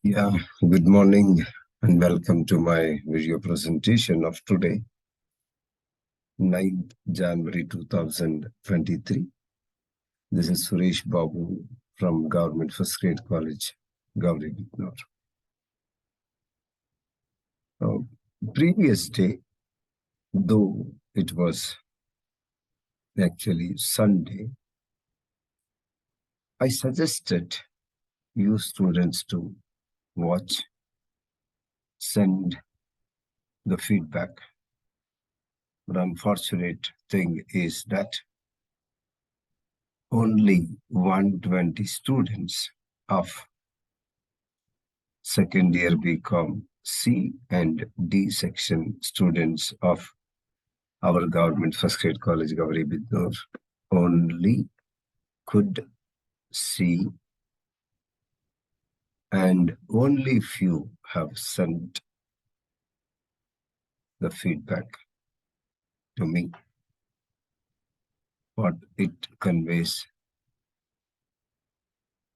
Yeah, good morning and welcome to my video presentation of today, 9th January 2023. This is Suresh Babu from Government First Grade College, Gauri Bitnor. Previous day, though it was actually Sunday, I suggested you students to watch, send the feedback. The unfortunate thing is that only 120 students of second year BCom C and D section students of our government first grade college, Gauri Bitnor, only could see, and only few have sent the feedback to me. What it conveys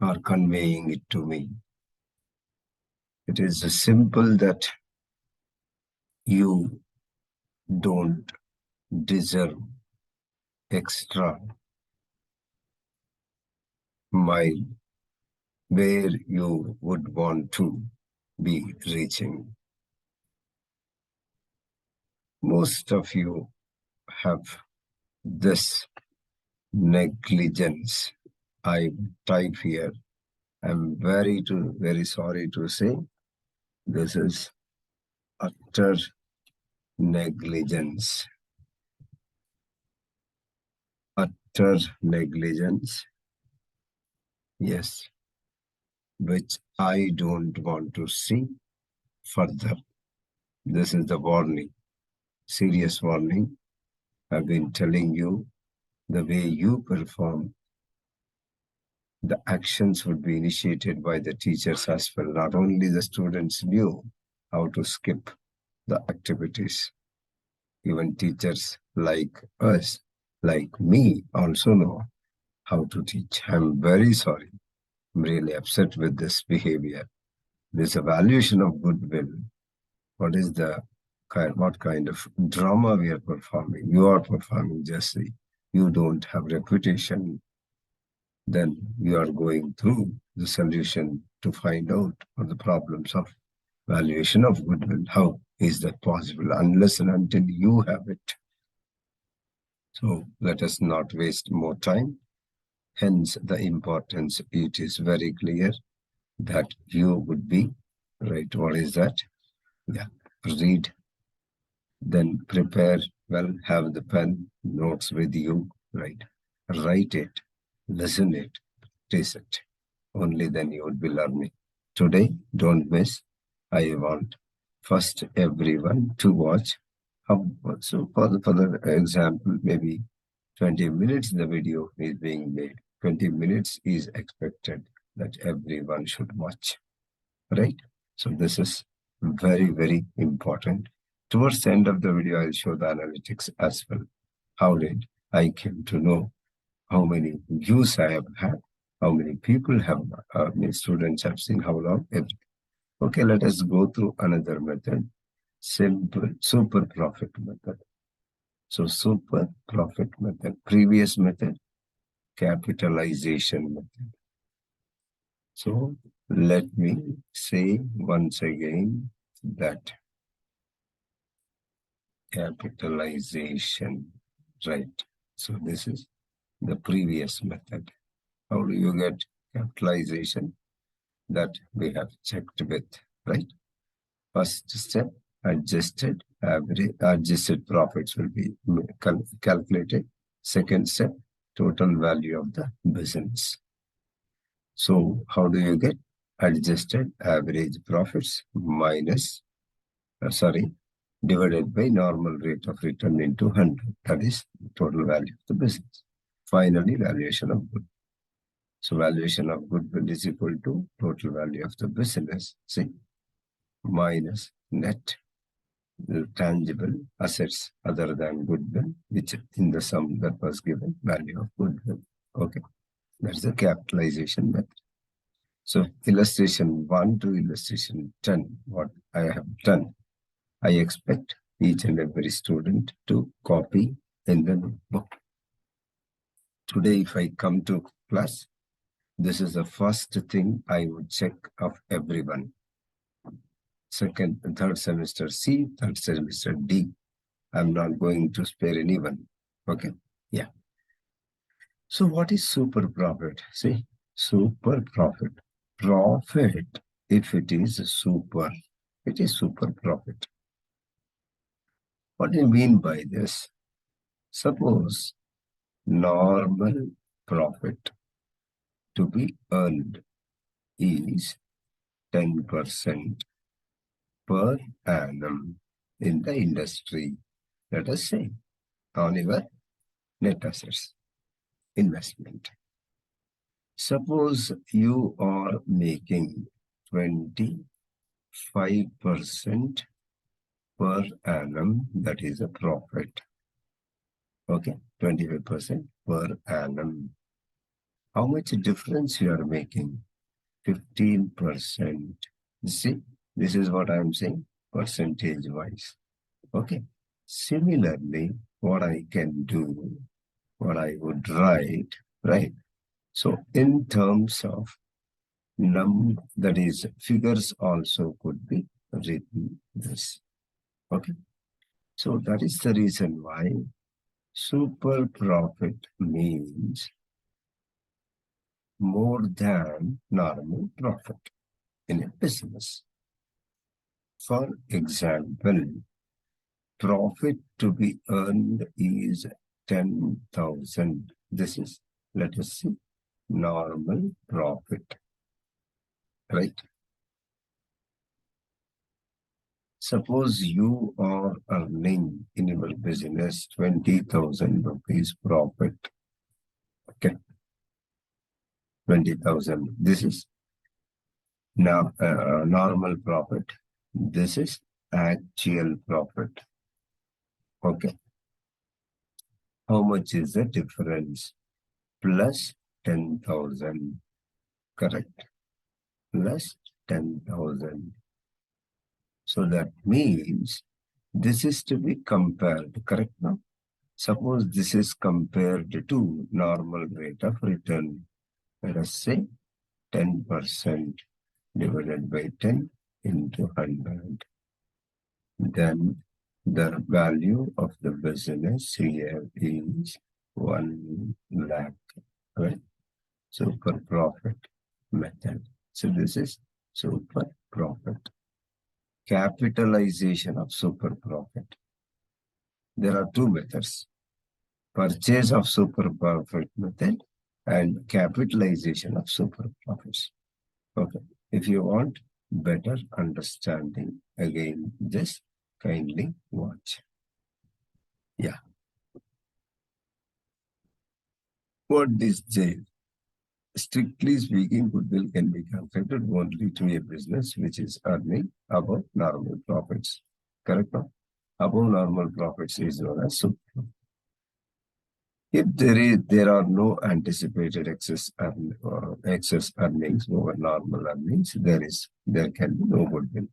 or conveying it to me. It is simple that you don't deserve extra mile where you would want to be reaching. Most of you have this negligence. I type here. I'm very sorry to say this is utter negligence. Utter negligence. Yes, which I don't want to see further. This is the warning, serious warning. I've been telling you the way you perform, the actions would be initiated by the teachers as well. Not only the students knew how to skip the activities, even teachers like us, like me, also know how to teach. I'm very sorry. I'm really upset with this behavior. This evaluation of goodwill. What kind of drama we are performing? You are performing, Jesse. You don't have reputation. Then you are going through the solution to find out what the problems of valuation of goodwill. How is that possible unless and until you have it? So let us not waste more time. Hence the importance. It is very clear that you would be, right? What is that? Yeah, read, then prepare, well, have the pen, notes with you, right? Write it, listen it, taste it. Only then you would be learning. Today, don't miss. I want first everyone to watch. So for the example, maybe 20 minutes the video is being made. 20 minutes is expected that everyone should watch, right? So this is very important. Towards the end of the video, I'll show the analytics as well. How did I came to know how many views I have had, how many people have, many students have seen, how long, everything. Okay, let us go through another method, simple super profit method. So super profit method, previous method, capitalization method. So let me say once again that capitalization, right? So this is the previous method. How do you get capitalization? That we have checked with, right? First step, adjusted average, adjusted profits will be calculated. Second step, total value of the business. So how do you get adjusted average profits minus, divided by normal rate of return into 100. That is total value of the business. Finally, valuation of goodwill. So valuation of goodwill is equal to total value of the business, see, minus net tangible assets other than goodwill, which in the sum that was given, value of goodwill. Okay, that's the capitalization method. So illustration 1 to illustration 10, what I have done, I expect each and every student to copy in the notebook. Today, if I come to class, this is the first thing I would check of everyone. Second and third semester C, third semester D. I'm not going to spare anyone. Okay. Yeah. So what is super profit? See, super profit. Profit, if it is super, it is super profit. What do you mean by this? Suppose normal profit to be earned is 10% per annum in the industry, let us say, on your net assets investment. Suppose you are making 25% per annum, that is a profit. Okay, 25% per annum. How much difference you are making? 15%. See, this is what I am saying, percentage wise. Okay. Similarly, what I can do, what I would write, right? So in terms of that is figures also could be written this. Okay. So that is the reason why super profit means more than normal profit in a business. For example, profit to be earned is 10,000. This is, let us see, normal profit, right? Suppose you are earning in your business 20,000 rupees profit. Okay, 20,000. This is now normal profit. This is actual profit. Okay. How much is the difference? Plus 10,000. Correct. Plus 10,000. So that means this is to be compared, correct now? Suppose this is compared to normal rate of return. Let us say 10% divided by 10 into 100. Then the value of the business here is 1 lakh, right? Super profit method. So this is super profit. Capitalization of super profit. There are two methods. Purchase of super profit method and capitalization of super profits. Okay. If you want better understanding, again, just kindly watch. Yeah. What is jail? Strictly speaking, goodwill can be calculated only to a business which is earning above normal profits. Correct? No? Above normal profits is known as super. If there are no anticipated excess earnings over normal earnings, there can be no goodwill.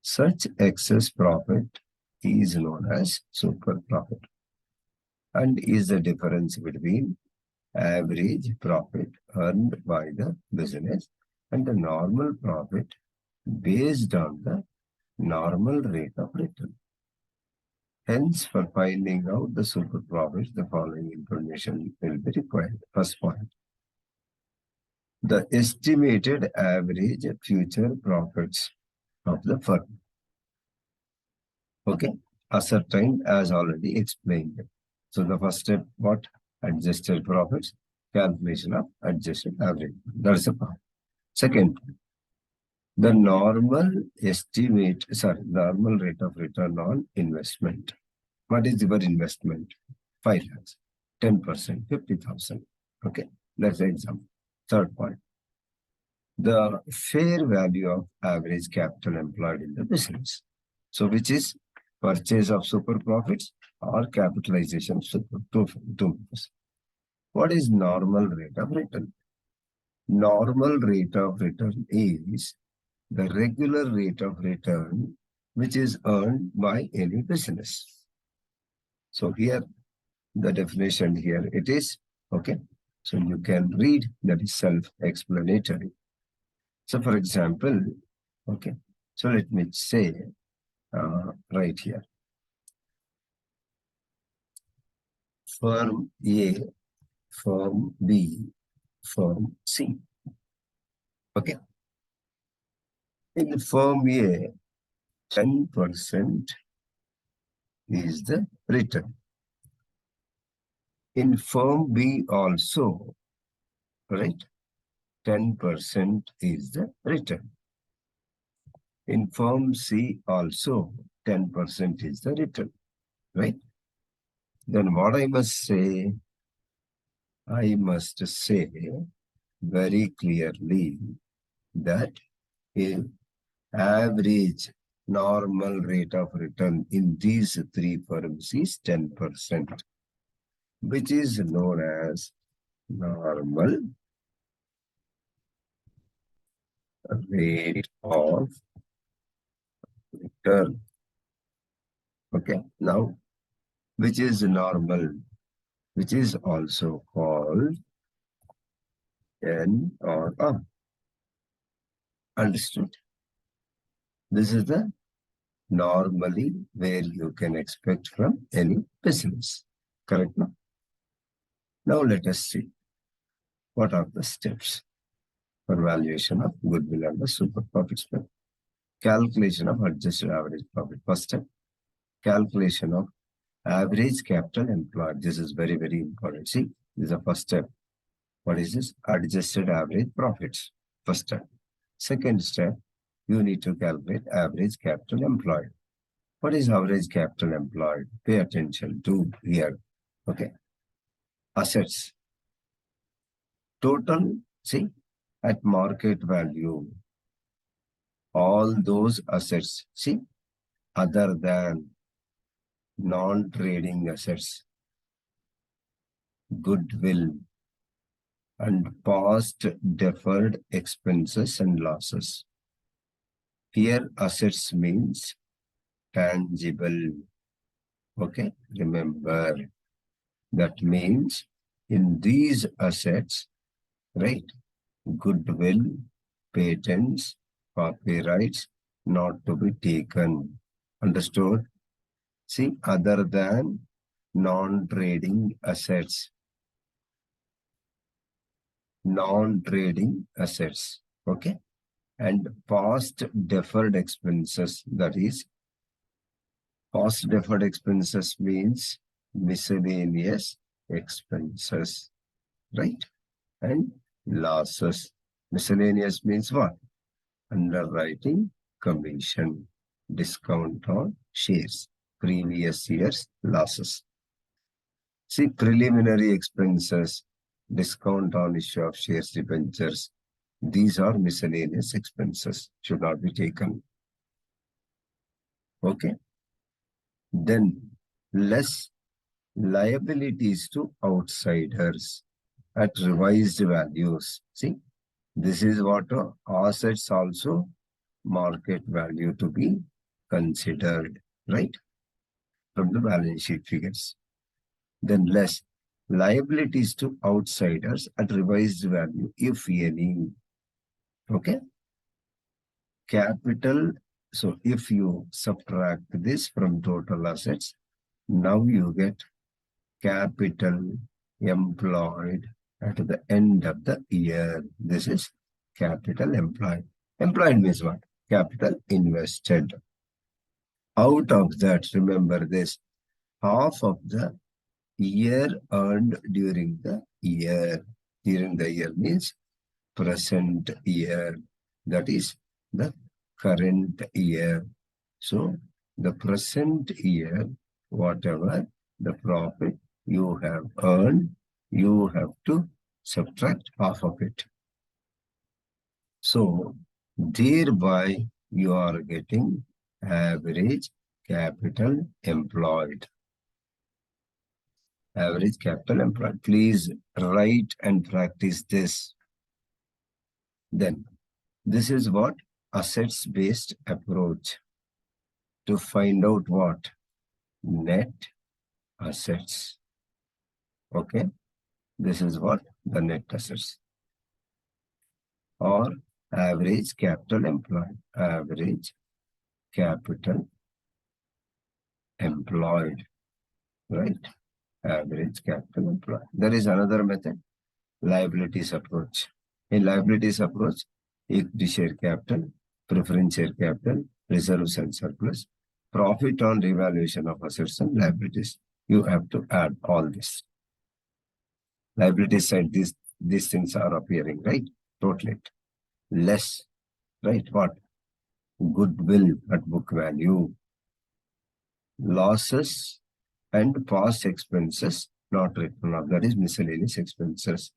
Such excess profit is known as super profit and is the difference between average profit earned by the business and the normal profit based on the normal rate of return. Hence, for finding out the super profits, the following information will be required. First point, the estimated average future profits of the firm. Okay, ascertained as already explained. So the first step, what? Adjusted profits, calculation of adjusted average. That's the part. Second, the normal normal rate of return on investment. What is your investment? 5 lakhs, 10%, 50,000. Okay, that's the example. Third point, the fair value of average capital employed in the business. So which is purchase of super profits or capitalization of super profits. What is normal rate of return? Normal rate of return is the regular rate of return which is earned by any business. So here, the definition here it is, okay? So you can read, that is self-explanatory. So for example, okay, so let me say right here, firm A, firm B, firm C, okay? In firm A, 10% is the return. In firm B also, right, 10% is the return. In firm C also, 10% is the return, right? Then what I must say? I must say very clearly that if average normal rate of return in these three firms is 10%, which is known as normal rate of return. Okay, now, which is normal, which is also called N or R. Understood? This is the normally where you can expect from any business. Correct now? Now let us see what are the steps for valuation of goodwill and the super profit spend. Calculation of adjusted average profit. First step, calculation of average capital employed. This is very, very important. See, this is the first step. What is this? Adjusted average profits. First step. Second step, you need to calculate average capital employed. What is average capital employed? Pay attention to here. Okay. Assets. Total, see, at market value, all those assets, see, other than non-trading assets, goodwill, and past deferred expenses and losses. Here, assets means tangible. Okay, remember, that means in these assets, right, goodwill, patents, copyrights, not to be taken. Understood? See, other than non-trading assets. Non-trading assets, okay? And past deferred expenses, that is, past deferred expenses means miscellaneous expenses, right? And losses. Miscellaneous means what? Underwriting commission, discount on shares, previous year's losses. See, preliminary expenses, discount on issue of shares debentures. These are miscellaneous expenses, should not be taken. Okay. Then less liabilities to outsiders at revised values. See, this is what assets also market value to be considered, right? From the balance sheet figures. Then less liabilities to outsiders at revised value, if any. Okay. Capital. So if you subtract this from total assets, now you get capital employed at the end of the year. This is capital employed. Employed means what? Capital invested. Out of that, remember this, half of the year earned during the year. During the year means present year. That is the current year. So the present year, whatever the profit you have earned, you have to subtract half of it. So thereby you are getting average capital employed. Average capital employed. Please write and practice this. Then this is what assets-based approach to find out what net assets. Okay, this is what the net assets or average capital employed. Average capital employed, right? Average capital employed. There is another method, liabilities approach. In liabilities approach, equity share capital, preference share capital, reserves and surplus, profit on revaluation of assets and liabilities. You have to add all this. Liabilities side, these things are appearing, right? Totally. Less, right? What? Goodwill at book value. Losses and past expenses not written off. That is miscellaneous expenses.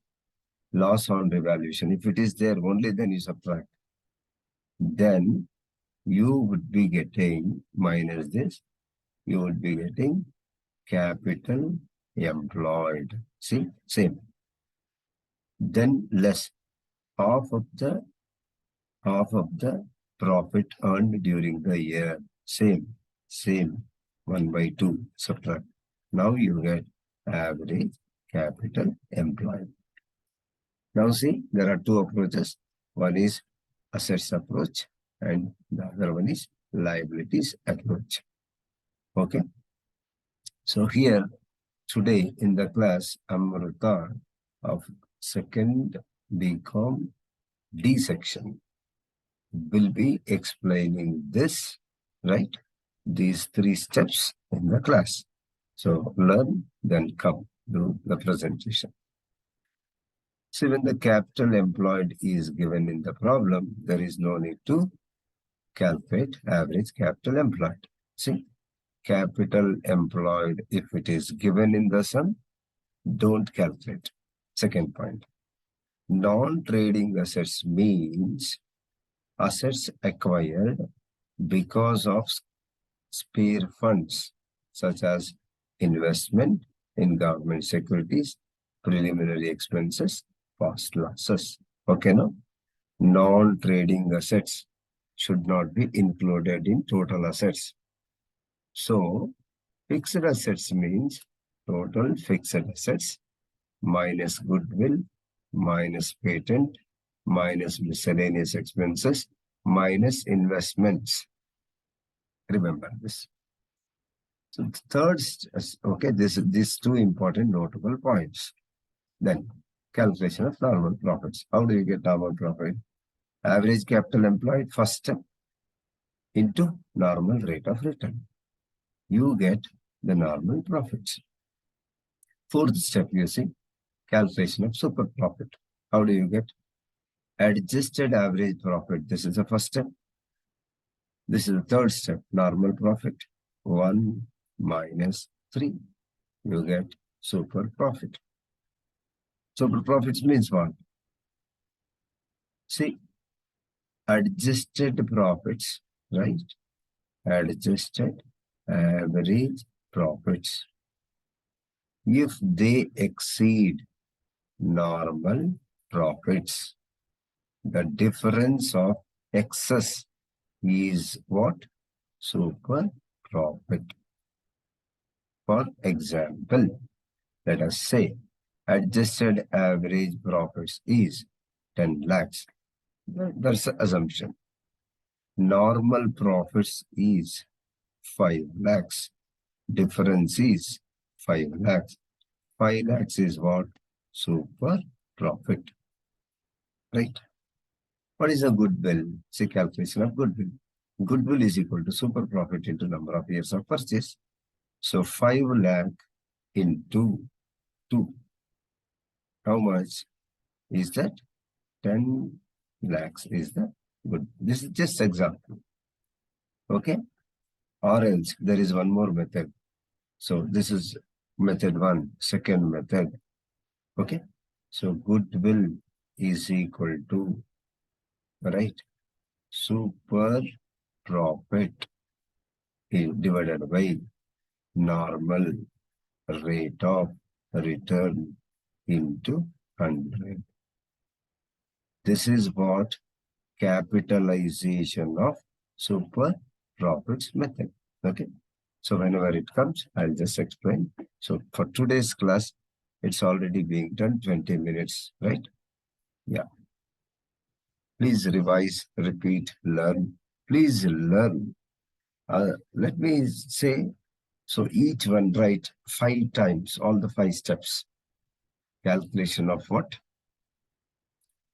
Loss on revaluation. If it is there only, then you subtract. Then you would be getting minus this. You would be getting capital employed. See, same. Then less half of the profit earned during the year. Same. 1/2 subtract. Now you get average capital employed. Now see, there are two approaches. One is assets approach and the other one is liabilities approach. Okay. So here today in the class, Amrita of second BCom D section will be explaining this, right? These three steps in the class. So learn, then come do the presentation. So when the capital employed is given in the problem, there is no need to calculate average capital employed. See, capital employed, if it is given in the sum, don't calculate. Second point, non-trading assets means assets acquired because of spare funds, such as investment in government securities, preliminary expenses, past losses. Okay, no? Non-trading assets should not be included in total assets. So, fixed assets means total fixed assets minus goodwill, minus patent, minus miscellaneous expenses, minus investments. Remember this. So the third, okay, these two important notable points. Then calculation of normal profits. How do you get normal profit? Average capital employed, first step, into normal rate of return. You get the normal profits. Fourth step, you see, calculation of super profit. How do you get? Adjusted average profit. This is the first step. This is the third step, normal profit. 1 minus 3. You get super profit. Super profits means what? See, adjusted profits, right? Adjusted average profits. If they exceed normal profits, the difference of excess is what? Super profit. For example, let us say adjusted average profits is 10 lakhs. That's the assumption. Normal profits is 5 lakhs. Difference is 5 lakhs. 5 lakhs is what? Super profit. Right? What is a goodwill? It's a calculation of goodwill. Goodwill is equal to super profit into number of years of purchase. So 5 lakh into 2. How much is that? 10 lakhs is the good. This is just example. Okay? Or else there is one more method. So this is method 1, second method. Okay? So goodwill is equal to, right, super profit divided by normal rate of return into 100. This is what capitalization of super profits method. Okay. So whenever it comes, I'll just explain. So for today's class, it's already being done 20 minutes, right? Yeah. Please revise, repeat, learn. Please learn. Let me say, so each one write 5 times, all the 5 steps. Calculation of what?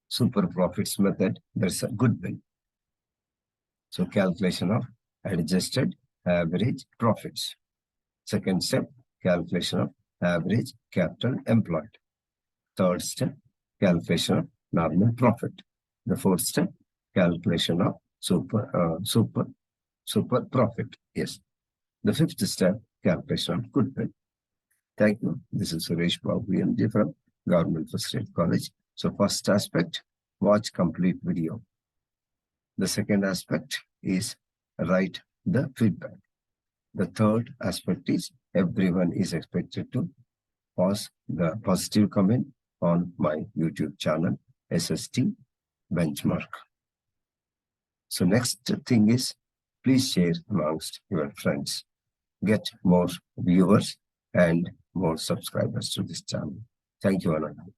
Super profits method. There's a goodwill. So calculation of adjusted average profits. Second step, calculation of average capital employed. Third step, calculation of normal profit. The fourth step, calculation of super profit. Yes. The fifth step, calculation of goodwill. Thank you. This is Suresh Babu MD from Government First State College. So first aspect, watch complete video. The second aspect is write the feedback. The third aspect is everyone is expected to post the positive comment on my YouTube channel, SST Benchmark. So next thing is, please share amongst your friends. Get more viewers and more subscribers to this channel. Thank you, Anand.